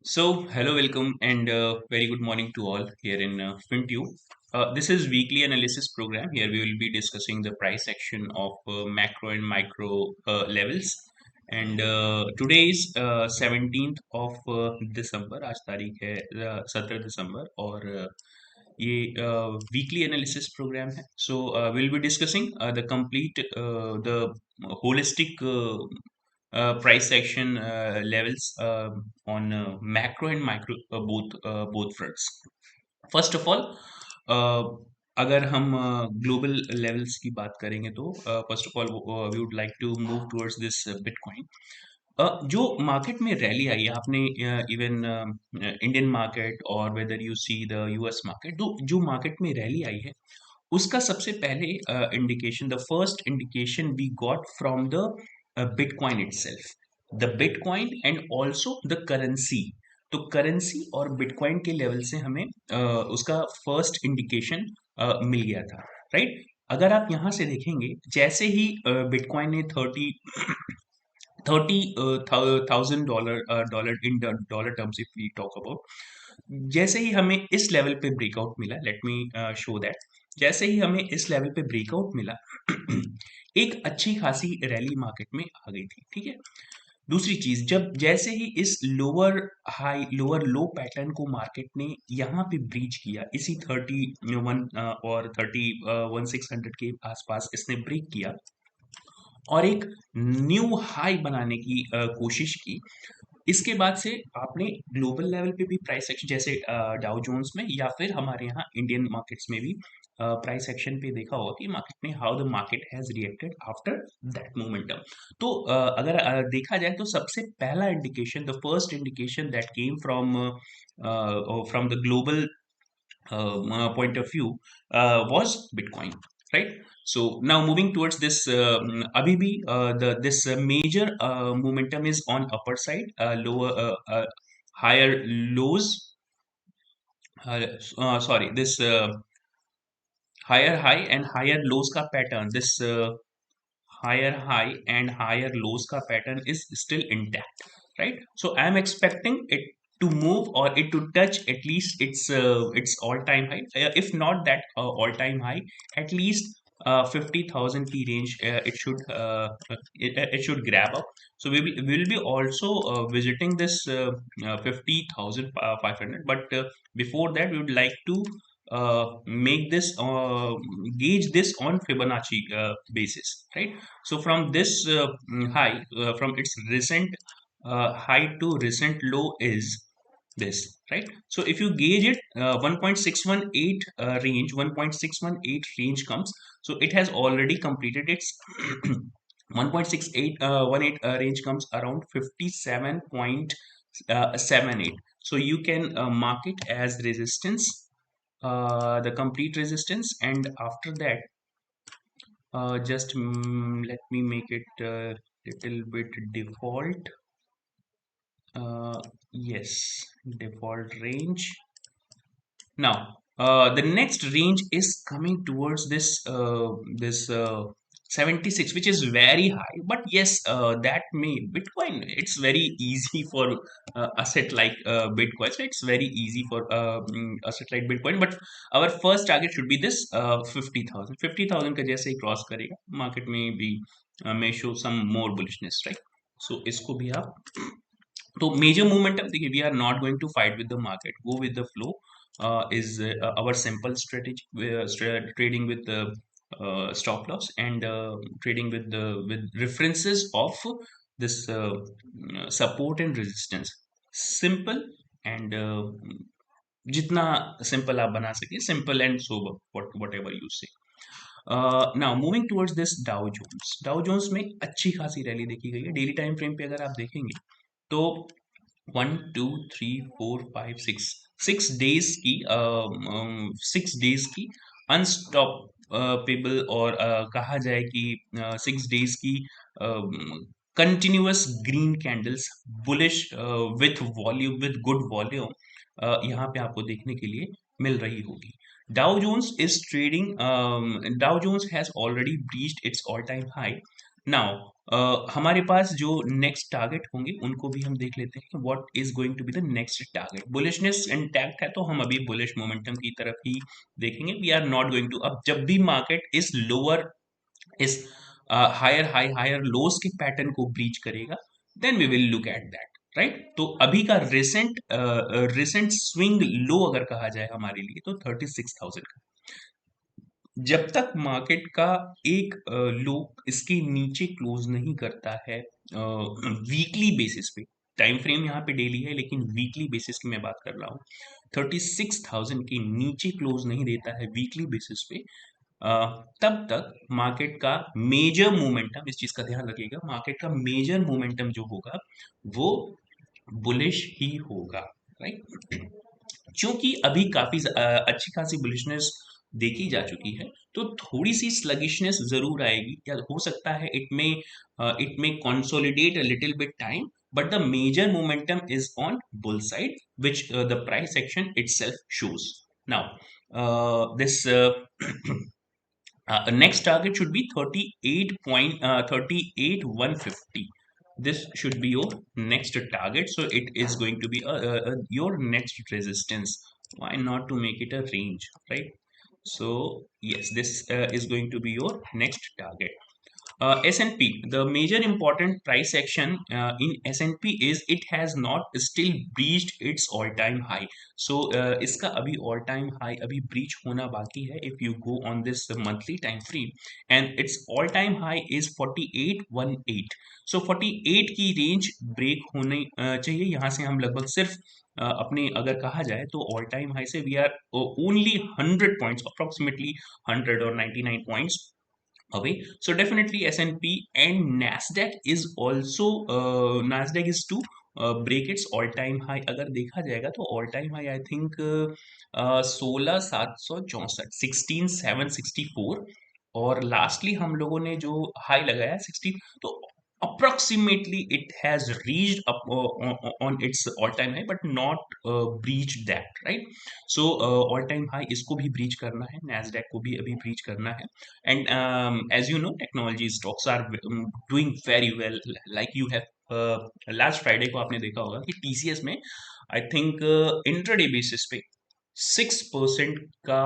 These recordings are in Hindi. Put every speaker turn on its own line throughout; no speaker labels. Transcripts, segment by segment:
Hello, welcome, and very good morning to all here in FinTube. This is weekly analysis program. Here we will be discussing the price action of macro and micro levels. And today is 17th of December. आज तारीख है 17 दिसंबर और ये वीकली एनालिसिस प्रोग्राम है. We'll be discussing the holistic price action levels on macro and micro both fronts. First of all अगर हम ग्लोबल लेवल्स की बात करेंगे तो first of all we would like to move towards this bitcoin. जो मार्केट में रैली आई है, आपने इवन इंडियन मार्केट और whether you see the US market, जो मार्केट में रैली आई है उसका सबसे पहले indication, the first indication we got from the bitcoin itself, the bitcoin and also the currency. तो करेंसी और बिटकॉइन के लेवल से हमें उसका फर्स्ट इंडिकेशन मिल गया था, राइट. अगर आप यहाँ से देखेंगे, जैसे ही बिटकॉइन ने 30,000 dollar in dollar terms if we talk about, जैसे ही हमें इस लेवल पे ब्रेकआउट मिला, लेट मी शो दैट. जैसे ही हमें इस लेवल पे ब्रेकआउट मिला एक अच्छी खासी रैली मार्केट में आ गई थी, ठीक है. दूसरी चीज, जब जैसे ही इस लोअर लो पैटर्न को मार्केट ने यहाँ पे ब्रीच किया, इसी 31 और 31,600 के आसपास इसने ब्रेक किया और एक न्यू हाई बनाने की कोशिश की. इसके बाद से आपने ग्लोबल लेवल पे भी प्राइस एक्शन, जैसे डाउ जोन्स में या फिर हमारे यहाँ इंडियन मार्केट्स में भी प्राइस एक्शन पे देखा होगा कि मार्केट ने how the market has reacted after that momentum. तो अगर देखा जाए तो सबसे पहला indication, the first indication that came from the global point of view was Bitcoin, right? So now moving towards this, abhi bhi, the this major momentum is on upper side, higher lows. Sorry, this higher high and higher lows ka pattern. This higher high and higher lows ka pattern is still intact, right? So I am expecting it to move or it to touch at least its all time high, if not that all time high, at least 50,000 key range. It should grab up. So we will be also visiting this 50,500, but before that we would like to make this gauge this on Fibonacci basis, right? So from this high, from its recent high to recent low is this, right? So if you gauge it, 1.618 range, 1.618 range comes. So it has already completed its 1.6818 range comes around 57.78. So you can mark it as resistance, the complete resistance, and after that just let me make it a little bit default. Yes, default range. Now the next range is coming towards this 76, which is very high. But yes, that may Bitcoin, it's very easy for asset like Bitcoin. So it's very easy for asset like Bitcoin. But our first target should be this 50,000. 50,000 का जैसे ही क्रॉस करेगा मार्केट में भी may show some more bullishness, right? So इसको भी आप, तो मेजर मोमेंटम देखिए, we are not going to fight with the market, go with the flow is our simple strategy. Trading with the stop loss and trading with references of this support and resistance. Simple and जितना सिंपल आप बना सके, simple and sober, whatever you say. Now moving towards this Dow Jones में अच्छी खासी रैली देखी गई है. डेली टाइम फ्रेम पे अगर आप देखेंगे तो 1 2 3 4 5 6 6 डेज की अनस्टॉपेबल, और कहा जाए कि 6 डेज की continuous green candles, bullish with volume, with good volume, यहाँ पे आपको देखने के लिए मिल रही होगी. Dow Jones is trading. Dow Jones has already breached its all-time high. Now हमारे पास जो नेक्स्ट टारगेट होंगे उनको भी हम देख लेते हैं कि what is going to be the next target. Bullishness intact है तो हम अभी बुलिश मोमेंटम की तरफ ही देखेंगे। We are not going to, अब जब भी मार्केट इस लोअर, इस हायर हाई हायर लोस के पैटर्न को ब्रीच करेगा, then we will look at that, right. तो अभी का रिसेंट स्विंग लो अगर कहा जाए हमारे लिए तो 36,000 का। जब तक मार्केट का एक लो इसके नीचे क्लोज नहीं करता है वीकली बेसिस पे, टाइम फ्रेम यहाँ पे डेली है लेकिन वीकली बेसिस की मैं बात कर रहा हूँ, 36,000 के नीचे क्लोज नहीं देता है वीकली बेसिस पे, तब तक मार्केट का मेजर मोमेंटम, इस चीज का ध्यान रखिएगा, मार्केट का मेजर मोमेंटम जो होगा वो बुलिश ही होगा, राइट। क्योंकि अभी काफी अच्छी खासी बुलिशनेस देखी जा चुकी है, तो थोड़ी सी स्लगिशनेस जरूर आएगी, या हो सकता है इट में consolidate a little bit time, but the major momentum is on bull side, which the price action itself shows. Now, this next target should be 38.150. This should be your next target. So it is going to be your next resistance. Why not to make it a range, right? So yes, this is going to be your next target. S&P, the major important price action in S&P is it has not still breached its all-time high. So इसका अभी all-time high अभी breach होना बाकी है if you go on this monthly time frame, and its all-time high is 4818. So 48 की range break होने चाहिए, यहाँ से हम लगभग सिर्फ अपने अगर कहा जाए तो ऑल टाइम हाई से we are only 100 points, approximately 100 और 99 points away. So definitely S&P and Nasdaq is also Nasdaq is to break its all time high. अगर देखा जाएगा तो all time high I think 16,764, 16,764, और लास्टली हम लोगों ने जो हाई लगाया 16, तो approximately it has reached up on its all time high but not breached that, right? So all time high इसको भी breach करना है, Nasdaq को भी अभी breach करना है. And as you know, technology stocks are doing very well. Like you have last Friday को आपने देखा होगा कि TCS में I think intraday basis पे 6% का,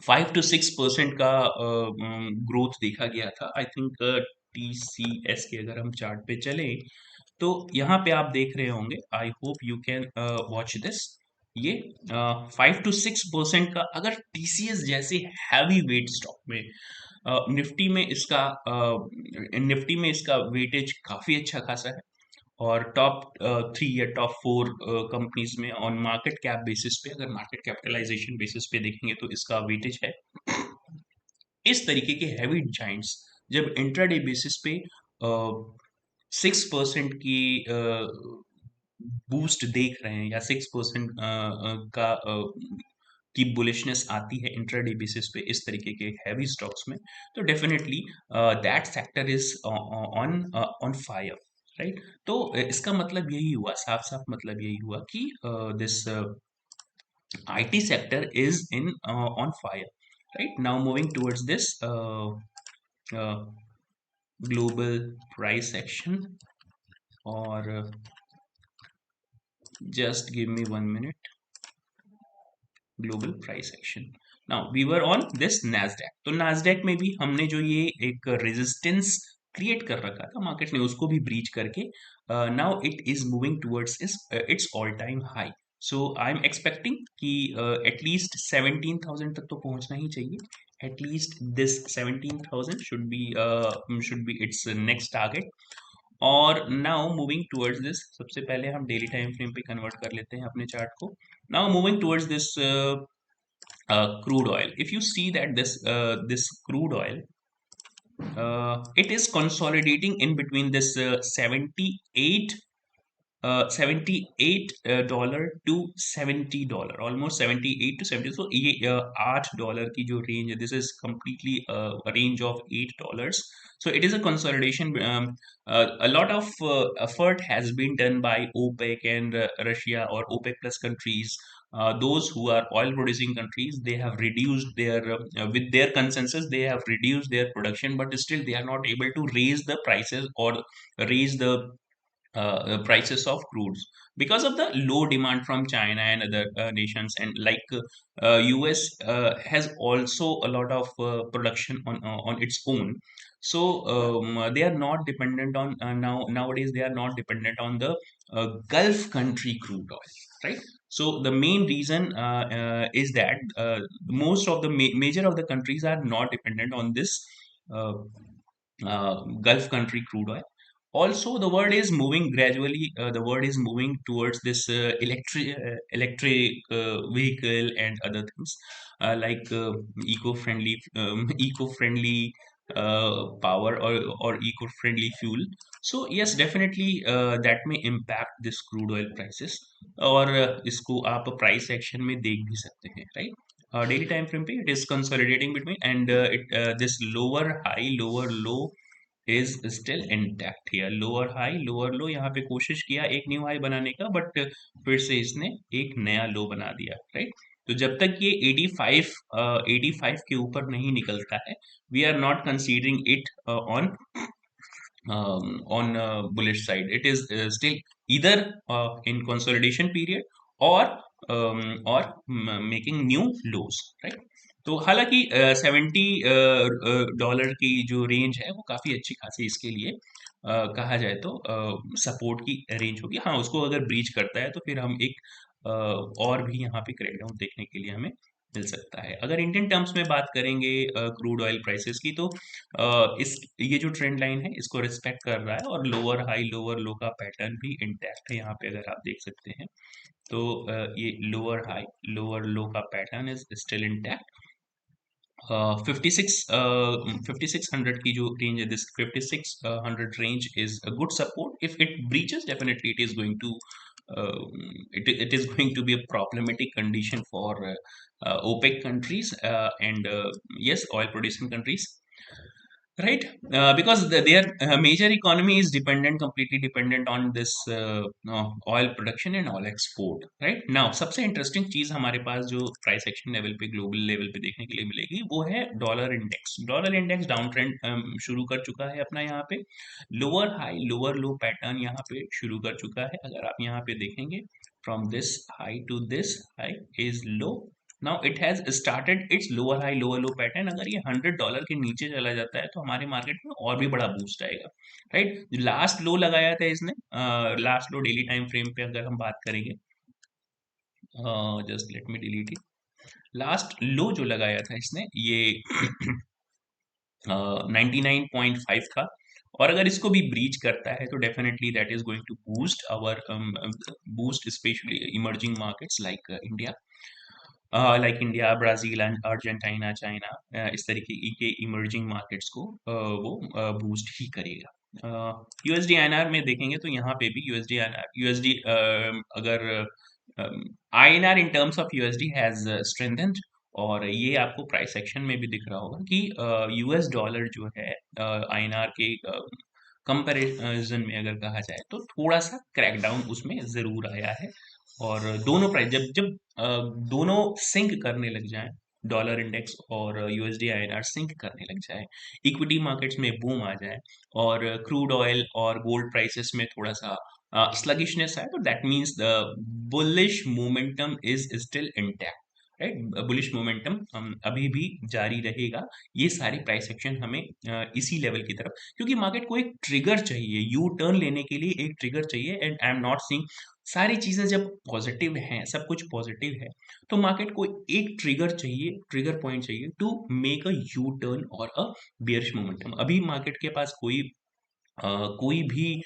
5 to 6% का ग्रोथ देखा गया था। आई थिंक TCS के अगर हम चार्ट पे चले तो यहाँ पे आप देख रहे होंगे, I hope you can watch this, ये 5 to 6% का अगर TCS जैसे हैवी वेट स्टॉक में, निफ्टी में इसका वेटेज काफी अच्छा खासा है, और टॉप 3 या टॉप 4 कंपनीज में ऑन मार्केट कैप बेसिस पे, अगर मार्केट कैपिटलाइजेशन बेसिस पे देखेंगे तो इसका वेटेज है। इस तरीके के हैवी जाइंट्स जब इंट्राडे बेसिस पे 6% की बूस्ट देख रहे हैं, या 6% का की बुलिशनेस आती है इंट्राडे बेसिस पे इस तरीके के हैवी स्टॉक्स में, तो definitely that sector is on on fire, right. तो इसका मतलब यही हुआ, साफ साफ मतलब यही हुआ कि this IT sector is in on fire, right? Now moving towards this uh, global price action, or just give me 1 minute. Global price action. Now we were on this Nasdaq, तो Nasdaq में भी हमने जो ये एक रेजिस्टेंस क्रिएट कर रखा था मार्केट ने उसको भी ब्रीच करके now it is moving towards it's all time high. So I am expecting कि एटलीस्ट 17,000 तक तो पहुंचना ही चाहिए, at least this 17,000 should be it's next target. और नाउ मूविंग टुवर्ड्स दिस, सबसे पहले हम डेली टाइम फ्रेम पे कन्वर्ट कर लेते हैं अपने चार्ट को। Now moving towards this crude oil, if you see that this crude oil, it is consolidating in between this 78 dollar to $70, almost 78 to 70, so ये $8 की जो रेंज है, this is completely a range of $8. So it is a consolidation. A lot of effort has been done by OPEC and Russia or OPEC plus countries those who are oil producing countries, they have reduced their with their consensus, they have reduced their production, but still they are not able to raise the prices or raise the prices of crudes because of the low demand from China and other nations. And like US has also a lot of production on its own, so they are not dependent on nowadays they are not dependent on the Gulf country crude oil, right? So the main reason is that most of the major of the countries are not dependent on this uh, Gulf country crude oil. Also, the world is moving gradually. The world is moving towards this electric vehicle and other things like eco-friendly eco-friendly power or eco-friendly fuel. So yes, definitely that may impact this crude oil prices, और इसको आप प्राइस एक्शन में देख भी सकते हैं, right? Daily time frame पे it is consolidating between, and this lower high lower low is still intact here. Lower high lower लो, यहाँ पे कोशिश किया एक न्यू हाई बनाने का, बट फिर से इसने एक नया लो बना दिया, राइट? तो जब तक ये 85 85 के ऊपर नहीं निकलता है, we are not considering it on bullish side. It is still either in consolidation period or making new lows, right? तो हालांकि 70 डॉलर की जो रेंज है वो काफी अच्छी खासी इसके लिए कहा जाए तो सपोर्ट की रेंज होगी। हाँ, उसको अगर ब्रीच करता है तो फिर हम एक और भी यहाँ पे क्रैकडाउन देखने के लिए हमें मिल सकता है। अगर इंडियन टर्म्स में बात करेंगे क्रूड ऑयल प्राइसेस की, तो इस ये जो ट्रेंड लाइन है इसको रिस्पेक्ट कर रहा है, और लोअर हाई लोअर लो का पैटर्न भी इंटैक्ट है। यहाँ पे अगर आप देख सकते हैं तो ये लोअर हाई लोअर लो का पैटर्न इज स्टिल इंटैक्ट। 5600 की जो रेंज है, this 5600 range is a good support. If it breaches, definitely it is going to it is going to be a problematic condition for OPEC countries and yes, oil producing countries, right? Because their major economy is completely dependent on this oil production and oil export, right? Now सबसे इंटरेस्टिंग चीज हमारे पास जो प्राइस एक्शन लेवल पे, ग्लोबल लेवल पे देखने के लिए मिलेगी, वो है dollar index. Dollar index down trend शुरू कर चुका है अपना, यहाँ पे lower high lower low pattern यहाँ पे शुरू कर चुका है। अगर आप यहाँ पे देखेंगे, from this high to this high is low. Now it has started its lower high lower low pattern. अगर ये $100 के नीचे चला जाता है तो हमारे मार्केट में और भी बड़ा बूस्ट आएगा, राइट? लास्ट लो लगाया था इसने, last low daily time frame पे अगर हम बात करेंगे, just let me delete it. Last low जो लगाया था इसने, ये 99.5 था, और अगर इसको भी ब्रीच करता है तो definitely that is going to boost our boost specially emerging markets like India, Brazil, Argentina, China, इस तरीके के इमर्जिंग मार्केट्स को वो बूस्ट ही करेगा। यूएसडी आईएनआर में देखेंगे तो यहाँ पे भी यूएसडी अगर INR in terms of USD has strengthened, और ये आपको प्राइस एक्शन में भी दिख रहा होगा कि यूएस डॉलर जो है आईएनआर के कंपैरिजन में अगर कहा जाए तो थोड़ा सा क्रैकडाउन उसमें जरूर आया है। और दोनों प्राइस जब जब दोनों सिंक करने लग जाएं, डॉलर इंडेक्स और यूएसडी आईएनआर सिंक करने लग जाए, इक्विटी मार्केट्स में बूम आ जाए, और क्रूड ऑयल और गोल्ड प्राइसेस में थोड़ा सा sluggishness है, तो that means the bullish momentum is still intact, right? Bullish momentum अभी भी जारी रहेगा। ये सारी प्राइस एक्शन हमें इसी लेवल की तरफ, क्योंकि मार्केट को एक ट्रिगर चाहिए, यू टर्न लेने के लिए एक ट्रिगर चाहिए, and I am not seeing सारी चीजें जब पॉजिटिव हैं, सब कुछ पॉजिटिव है, तो मार्केट को एक ट्रिगर चाहिए, ट्रिगर पॉइंट चाहिए to make a U turn और अ बेयरिश मोमेंटम। अभी मार्केट के पास कोई भी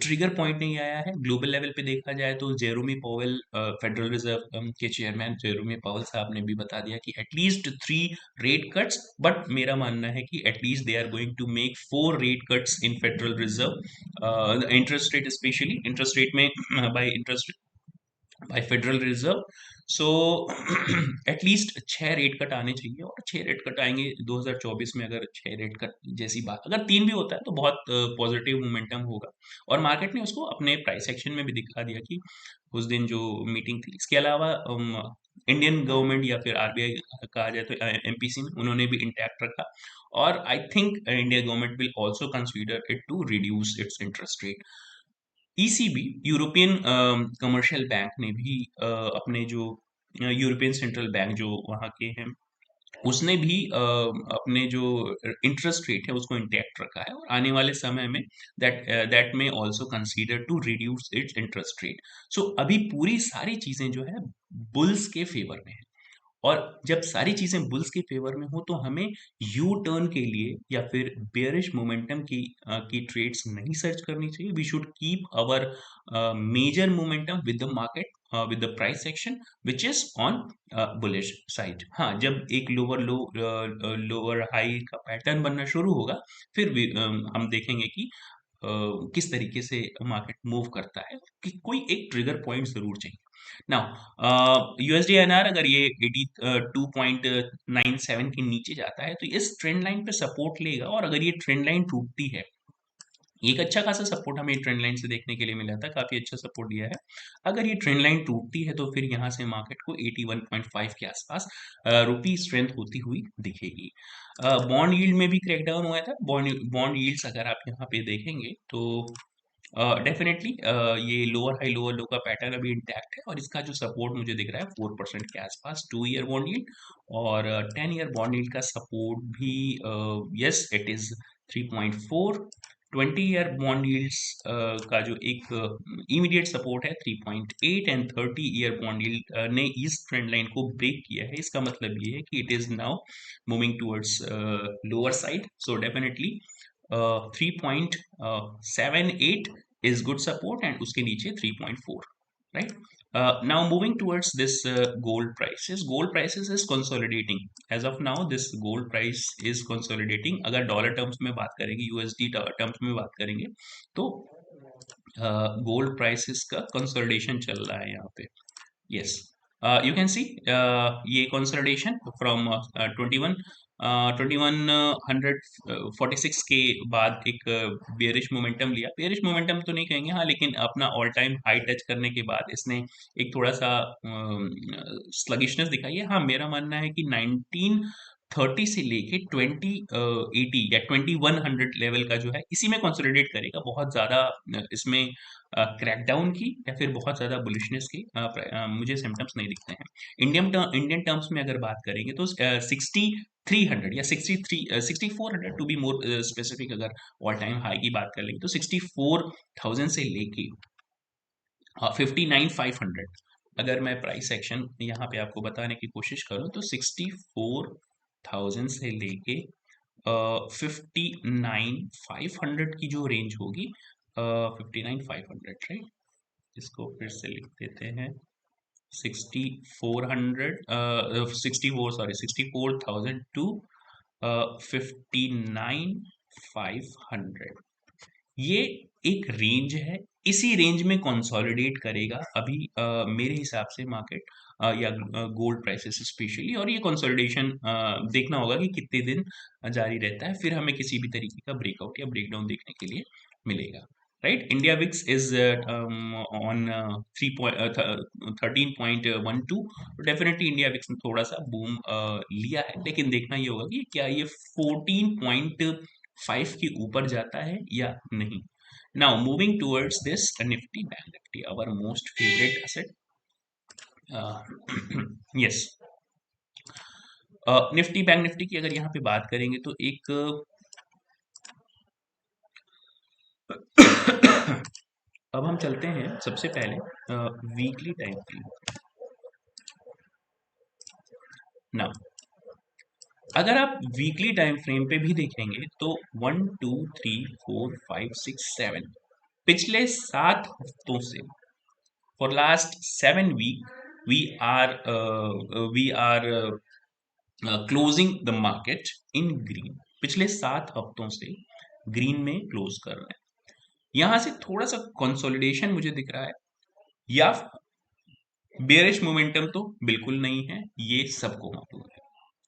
ट्रिगर पॉइंट नहीं आया है। ग्लोबल लेवल पे देखा जाए तो जेरोमी पावेल, फेडरल रिजर्व के चेयरमैन जेरोमी पावेल साहब ने भी बता दिया कि एटलीस्ट 3 रेट कट्स, बट मेरा मानना है कि at least they are going to make 4 rate cuts in federal reserve interest rate, especially interest rate में by interest by federal reserve. So at least 6 rate cut आने चाहिए, और 6 रेट कट आएंगे 2024 में। अगर 6 रेट कट जैसी बात, अगर 3 भी होता है तो बहुत पॉजिटिव मोमेंटम होगा। और मार्केट ने उसको अपने प्राइस एक्शन में भी दिखा दिया कि उस दिन जो मीटिंग थी। इसके अलावा इंडियन गवर्नमेंट या फिर आरबीआई कहा जाए तो एमपीसी में उन्होंने भी इंटैक्ट रखा। और I think India government will also consider it to reduce its interest rate. ECB, European commercial bank ने भी अपने जो यूरोपियन सेंट्रल बैंक जो वहाँ के हैं, उसने भी अपने जो इंटरेस्ट रेट है उसको इंटैक्ट रखा है, और आने वाले समय में दैट में also consider to reduce its interest rate. So अभी पूरी सारी चीजें जो है बुल्स के फेवर में है। और जब सारी चीजें बुल्स के फेवर में हो तो हमें यू टर्न के लिए या फिर बेयरिश मोमेंटम की ट्रेड्स नहीं सर्च करनी चाहिए। We should keep our major momentum with the market, with the price section which is on bullish side. हाँ, जब एक लोअर हाई का पैटर्न बनना शुरू होगा, फिर हम देखेंगे कि किस तरीके से मार्केट मूव करता है, कि कोई एक ट्रिगर पॉइंट जरूर चाहिए। नाउ यूएसडी एनआर अगर ये 82.97 के नीचे जाता है तो इस ट्रेंड लाइन पे सपोर्ट लेगा, और अगर ये ट्रेंड लाइन टूटती है, एक अच्छा खासा सपोर्ट हमें ट्रेंड लाइन से देखने के लिए मिला था, काफी अच्छा सपोर्ट दिया है। अगर ये ट्रेंड लाइन टूटती है तो फिर यहाँ से मार्केट को 81.5 के आसपास रुपी स्ट्रेंथ होती हुई दिखेगी। बॉन्ड यील्ड में भी क्रैकडाउन हुआ था। बॉन्ड बॉन्ड यील्ड्स अगर आप यहाँ पे देखेंगे तो डेफिनेटली ये लोअर लो का पैटर्न अभी इंटैक्ट है, और इसका जो सपोर्ट मुझे दिख रहा है 4% के आसपास 2 ईयर बॉन्ड यील्ड। और 10 ईयर बॉन्ड यील्ड का सपोर्ट भी yes it is 3.4। 20 year bond yields का जो एक इमीडिएट सपोर्ट है 3.8, एंड 30 ईयर बॉन्ड यील्ड ने इस ट्रेंड लाइन को ब्रेक किया है। इसका मतलब ये है कि it is now moving towards lower side. So definitely 3.78 is good support, and उसके नीचे 3.4, right? Now moving towards this gold prices. Gold prices is consolidating as of now. This gold price is consolidating. अगर डॉलर टर्म्स में बात करेंगे, यूएसडी टर्म्स में बात करेंगे, तो गोल्ड प्राइसेस का कंसोलिडेशन चल रहा है यहाँ पे। Yes, you can see ये consolidation from 2146 के बाद एक बेयरिश मोमेंटम लिया। बेयरिश मोमेंटम तो नहीं कहेंगे, हाँ, लेकिन अपना ऑल टाइम हाई टच करने के बाद इसने एक थोड़ा सा स्लगिशनेस दिखाई है। हाँ, मेरा मानना है कि 1930 से लेके 2080 या 2100 लेवल का जो है, इसी में कंसोलिडेट करेगा। बहुत ज्यादा इसमें क्रैकडाउन की या फिर बहुत ज्यादा बुलिशनेस की मुझे सिम्टम्स नहीं दिखते हैं। इंडियन टर्म्स में अगर बात करेंगे तो 6300 या 6400 टू बी मोर स्पेसिफिक, अगर ऑल टाइम हाई की बात कर लेंगे तो 64,000 से लेके 59,500। अगर मैं प्राइस एक्शन यहाँ पे आपको बताने की कोशिश करूँ तो 64,000 से लेके 59,500 की जो रेंज होगी, 59,500, राइट? इसको फिर से लिख देते हैं। 64,000 टू 59,500, ये एक रेंज है। इसी रेंज में कंसोलिडेट करेगा अभी मेरे हिसाब से मार्केट, या गोल्ड प्राइसेस स्पेशली। और ये कंसोलिडेशन देखना होगा कि कितने दिन जारी रहता है, फिर हमें किसी भी तरीके का ब्रेकआउट या ब्रेकडाउन देखने के लिए मिलेगा, right? India VIX is on 13.12। Definitely India VIX ने थोड़ा सा बूम लिया है, लेकिन देखना ये होगा कि क्या ये 14.5 के ऊपर जाता है या नहीं। Now moving towards this Nifty Bank Nifty, our most favorite asset. Yes, Nifty bank Nifty की अगर यहाँ पे बात करेंगे तो एक अब हम चलते हैं सबसे पहले वीकली टाइम फ्रेम। ना, अगर आप वीकली टाइम फ्रेम पे भी देखेंगे तो 1 2 3 4 5 6 7 पिछले 7 हफ्तों से, for last 7 week, we are we are closing the market in green. पिछले 7 हफ्तों से ग्रीन में क्लोज कर रहे हैं। यहां से थोड़ा सा कंसोलिडेशन मुझे दिख रहा है, या बेयरिश मोमेंटम तो बिल्कुल नहीं है, ये सबको मालूम है,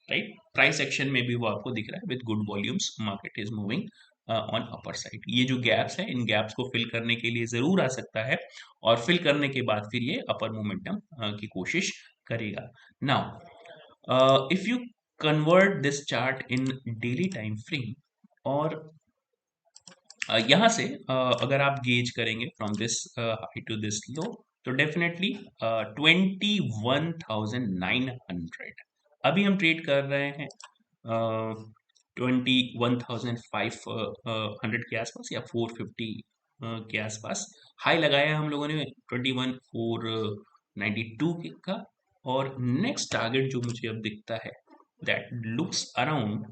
राइट। प्राइस एक्शन में भी वो आपको दिख रहा है, with good volumes market is moving on upper side. ये जो गैप्स है, इन गैप्स को फिल करने के लिए जरूर आ सकता है, और फिल करने के बाद फिर ये अपर मोमेंटम की कोशिश करेगा। Now if you convert this chart in daily time frame, और यहाँ से अगर आप गेज करेंगे from this high to this low, तो डेफिनेटली 21,900 अभी हम ट्रेड कर रहे हैं 21,500 के आसपास या 450 के आसपास। हाई लगाया हम लोगों ने 21,492 का, और नेक्स्ट टारगेट जो मुझे अब दिखता है दैट लुक्स अराउंड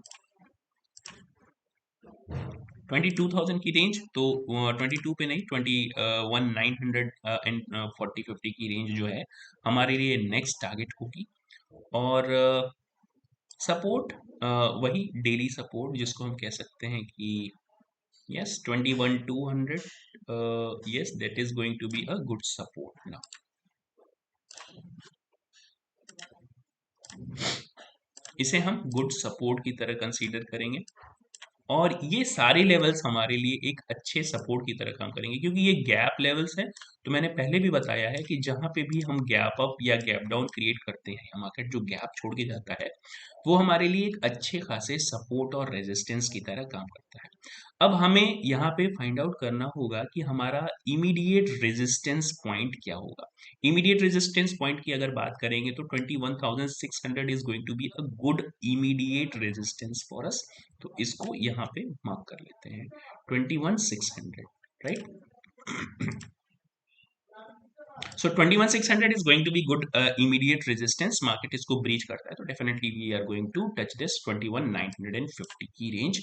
22,000 की रेंज। तो 22 पे नहीं, 21,900 एंड 40-50 की रेंज जो है हमारे लिए नेक्स्ट टारगेट होगी। और सपोर्ट वही डेली सपोर्ट जिसको हम कह सकते हैं कि yes 21,200, yes that is going to be a good support. Now इसे हम गुड सपोर्ट की तरह कंसीडर करेंगे, और ये सारे लेवल्स हमारे लिए एक अच्छे सपोर्ट की तरह काम करेंगे, क्योंकि ये गैप लेवल्स हैं। तो मैंने पहले भी बताया है कि जहां पे भी हम गैप अप या गैप डाउन क्रिएट करते हैं, या मार्केट जो गैप छोड़ के जाता है, वो हमारे लिए एक अच्छे खासे सपोर्ट और रेजिस्टेंस की तरह काम करता है। अब हमें यहाँ पे फाइंड आउट करना होगा कि हमारा इमीडिएट रेजिस्टेंस पॉइंट क्या होगा। इमीडिएट रेजिस्टेंस पॉइंट की अगर बात करेंगे तो 21,600 is going to be a good immediate resistance for us. तो इसको यहाँ पे मार्क कर लेते हैं 21,600, right. So 21,600 is going to be good immediate resistance. Market इसको breach करता है तो definitely we are going to touch this 21,950 की range.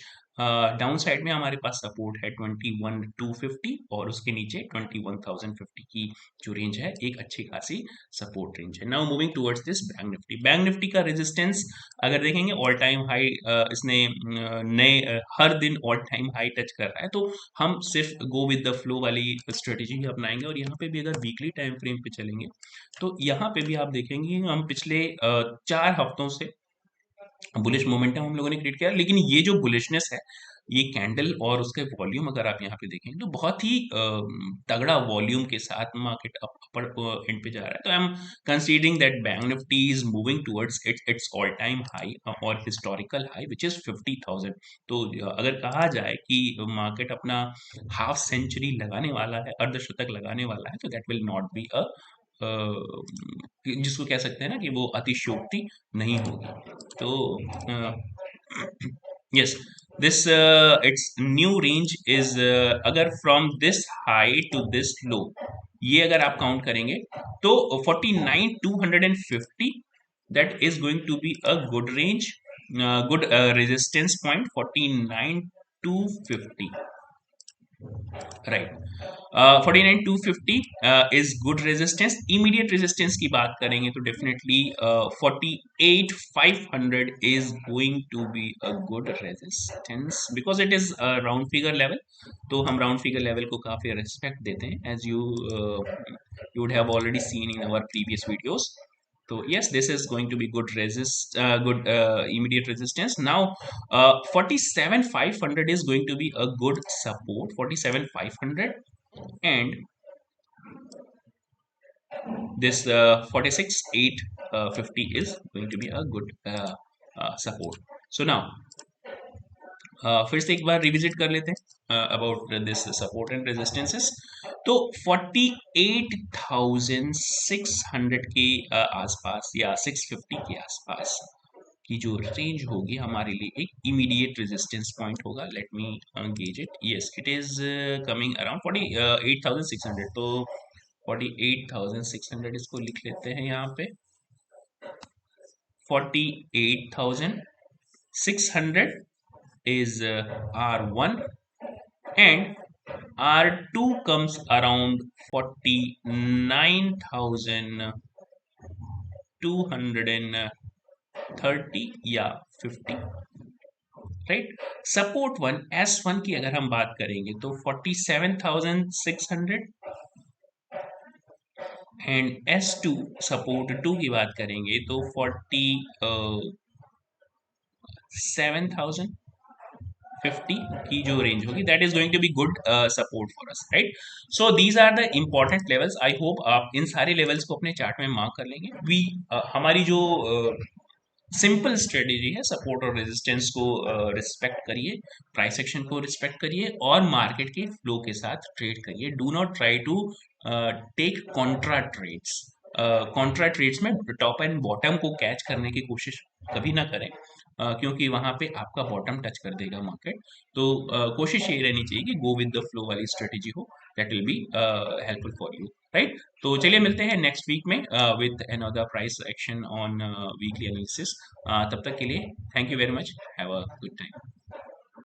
डाउन साइड में हमारे पास सपोर्ट है 21,250, और उसके नीचे 21,050 की जो रेंज है एक अच्छी खासी सपोर्ट रेंज है। Now moving towards this bank Nifty. Bank Nifty का रेजिस्टेंस अगर देखेंगे ऑल टाइम हाई, इसने नए हर दिन ऑल टाइम हाई टच कर रहा है, तो हम सिर्फ गो विद द फ्लो वाली स्ट्रेटेजी ही अपनाएंगे। और यहाँ पे भी अगर वीकली टाइम फ्रेम पे चलेंगे, तो यहाँ पे भी आप देखेंगे हम पिछले 4 हफ्तों से बुलिश मोमेंटम हम लोगों ने क्रिएट किया, लेकिन ये जो बुलिशनेस है, ये कैंडल और उसके वॉल्यूम अगर आप यहाँ पे देखेंगे तो बहुत ही तगड़ा वॉल्यूम के साथ मार्केट अपर एंड पे जा रहा है। तो I am considering that bank Nifty is moving towards it's all time high और हिस्टोरिकल हाई विच इज 50,000। तो अगर कहा जाए कि मार्केट अपना हाफ सेंचुरी लगाने वाला है, अर्धशतक लगाने वाला है, तो that will not be a जिसको कह सकते हैं ना कि वो अतिशयोक्ति नहीं होगी। तो yes, this it's new range is, अगर from this high to this low, ये अगर आप काउंट करेंगे तो 49,250 that is going to be a good range, good resistance point 49,250, right. 49,250 is good resistance. Immediate resistance की बात करेंगे तो definitely 48,500 is going to be a good resistance, because it is round figure level. तो हम राउंड फिगर लेवल को काफी रेस्पेक्ट देते हैं, as you would have already seen in our previous videos. So yes, this is going to be good immediate resistance. Now 47,500 is going to be a good support, 47,500, and this 46,850 is going to be a good support. So now फिर से एक बार रिविजिट कर लेते हैं about this support and resistances. तो 48,600 के आसपास या 650 के आसपास की जो रेंज होगी हमारे लिए एक इमीडिएट रेजिस्टेंस पॉइंट होगा। Let me gauge it. Yes, it is coming around 48,600। तो 48,600 इसको लिख लेते हैं यहाँ पे, 48,600 is R1, and R2 comes around 49,230 या 50, राइट। सपोर्ट वन S1 की अगर हम बात करेंगे तो 47,600, एंड S2 सपोर्ट 2 की बात करेंगे तो 47,050 की जो रेंज होगी, that is going to be good support for us, right? So these are the important levels. I hope आप इन सारे लेवल्स को अपने चार्ट में मार्क कर लेंगे। हमारी जो सिंपल स्ट्रेटेजी है, सपोर्ट और रेजिस्टेंस को रिस्पेक्ट करिए, प्राइस एक्शन को रिस्पेक्ट करिए और मार्केट के फ्लो के साथ ट्रेड करिए। Do not try to take contra trades. Contra trades में टॉप एंड बॉटम को कैच करने की कोशिश कभी ना करें, क्योंकि वहां पे आपका बॉटम टच कर देगा मार्केट। तो कोशिश ये रहनी चाहिए कि गो विद द फ्लो वाली स्ट्रेटेजी हो, that will be helpful for you, right? तो चलिए मिलते हैं नेक्स्ट वीक में with another price action on weekly analysis. तब तक के लिए thank you very much, have a good time.